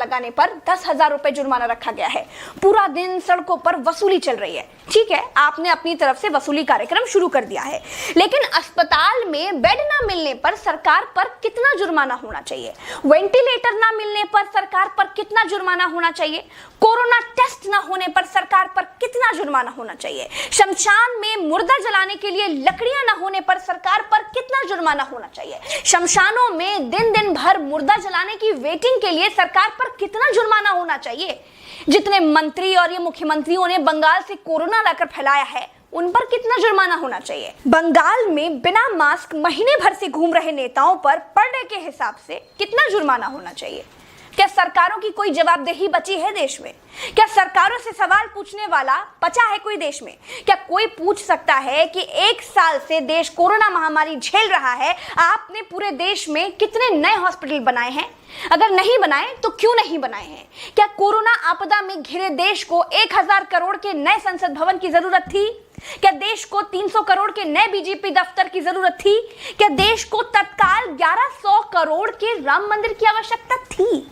लगाने पर 10,000 रुपए जुर्माना रखा गया है। पूरा दिन सड़कों पर वसूली चल रही है। ठीक है, आपने अपनी तरफ से वसूली कार्यक्रम शुरू कर दिया है, लेकिन अस्पताल में बेड ना मिलने पर सरकार पर कितना जुर्माना होना चाहिए? वेंटिलेटर ना मिलने पर सरकार पर कितना जुर्माना होना चाहिए? कोरोना टेस्ट ना होने पर सरकार पर कितना जुर्माना होना चाहिए? शमशान में मुर्दा जलाने के लिए लकड़ियां ना होने पर सरकार पर कितना जुर्माना होना चाहिए? शमशानों में दिन दिन भर मुर्दा जलाने की वेटिंग के लिए सरकार पर कितना जुर्माना होना चाहिए? जितने मंत्री और ये मुख्यमंत्रियों ने बंगाल से कोरोना लाकर फैलाया है, उन पर कितना जुर्माना होना चाहिए? बंगाल में बिना मास्क महीने भर से घूम रहे नेताओं पर पर डे के हिसाब से कितना जुर्माना होना चाहिए? क्या सरकारों की कोई जवाबदेही बची है देश में? क्या सरकारों से सवाल पूछने वाला बचा है कोई देश में? क्या कोई पूछ सकता है कि 1 साल से देश कोरोना महामारी झेल रहा है, आपने पूरे देश में कितने नए हॉस्पिटल बनाए हैं? अगर नहीं बनाए तो क्यों नहीं बनाए हैं? क्या कोरोना आपदा में घिरे देश को 1,000 करोड़ के नए संसद भवन की जरूरत थी? क्या देश को 300 करोड़ के नए बीजेपी दफ्तर की जरूरत थी? क्या देश को तत्काल 1100 करोड़ के राम मंदिर की आवश्यकता थी?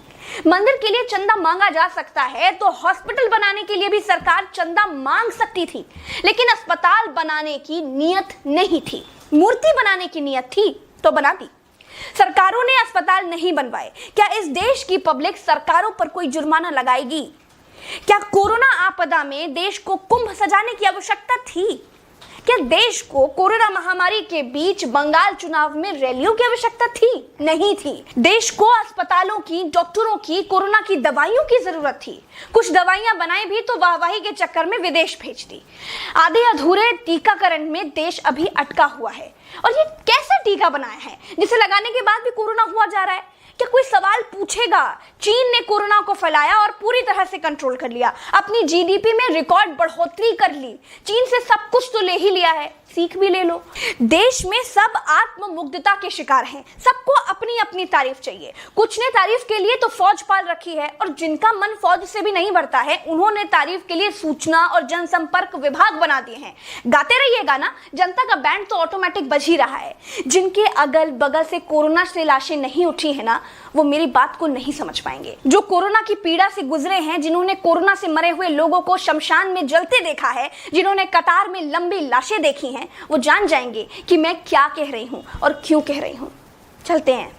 मंदिर के लिए चंदा मांगा जा सकता है तो हॉस्पिटल बनाने के लिए भी सरकार चंदा मांग सकती थी, लेकिन अस्पताल बनाने की नियत नहीं थी। मूर्ति बनाने की नियत थी तो बना दी। सरकारों ने अस्पताल नहीं बनवाए। क्या इस देश की पब्लिक सरकारों पर कोई जुर्माना लगाएगी? क्या कोरोना आपदा में देश को कुंभ सजाने की आवश्यकता थी? क्या देश को कोरोना महामारी के बीच बंगाल चुनाव में रैलियों की आवश्यकता थी? नहीं थी। देश को अस्पतालों की, डॉक्टरों की, कोरोना की दवाइयों की जरूरत थी। कुछ दवाइयां बनाई भी तो वाहवाही के चक्कर में विदेश भेज दी। आधे अधूरे टीकाकरण में देश अभी अटका हुआ है। और ये कैसा टीका बनाया है जिसे लगाने के बाद भी कोरोना हुआ जा रहा है? क्या कोई सवाल पूछेगा? चीन ने कोरोना को फैलाया और पूरी तरह से कंट्रोल कर लिया। अपनी जीडीपी में रिकॉर्ड बढ़ोतरी कर ली। चीन से सब कुछ तो ले ही लिया है, सीख भी ले लो। देश में सब आत्ममुग्धता के शिकार हैं। सबको अपनी अपनी तारीफ चाहिए। कुछ ने तारीफ के लिए तो फौज पाल रखी है, और जिनका मन फौज से भी नहीं भरता है, उन्होंने तारीफ के लिए सूचना और जनसंपर्क विभाग बना दिए हैं। गाते रहिएगा ना, जनता का बैंड तो ऑटोमेटिक बज ही रहा है। जिनके अगल बगल से कोरोना से लाशें नहीं उठी है ना, वो मेरी बात को नहीं समझ पाएंगे। जो कोरोना की पीड़ा से गुजरे हैं, जिन्होंने कोरोना से मरे हुए लोगों को शमशान में जलते देखा है, जिन्होंने कतार में लंबी लाशें देखी हैं, वो जान जाएंगे कि मैं क्या कह रही हूं और क्यों कह रही हूं। चलते हैं।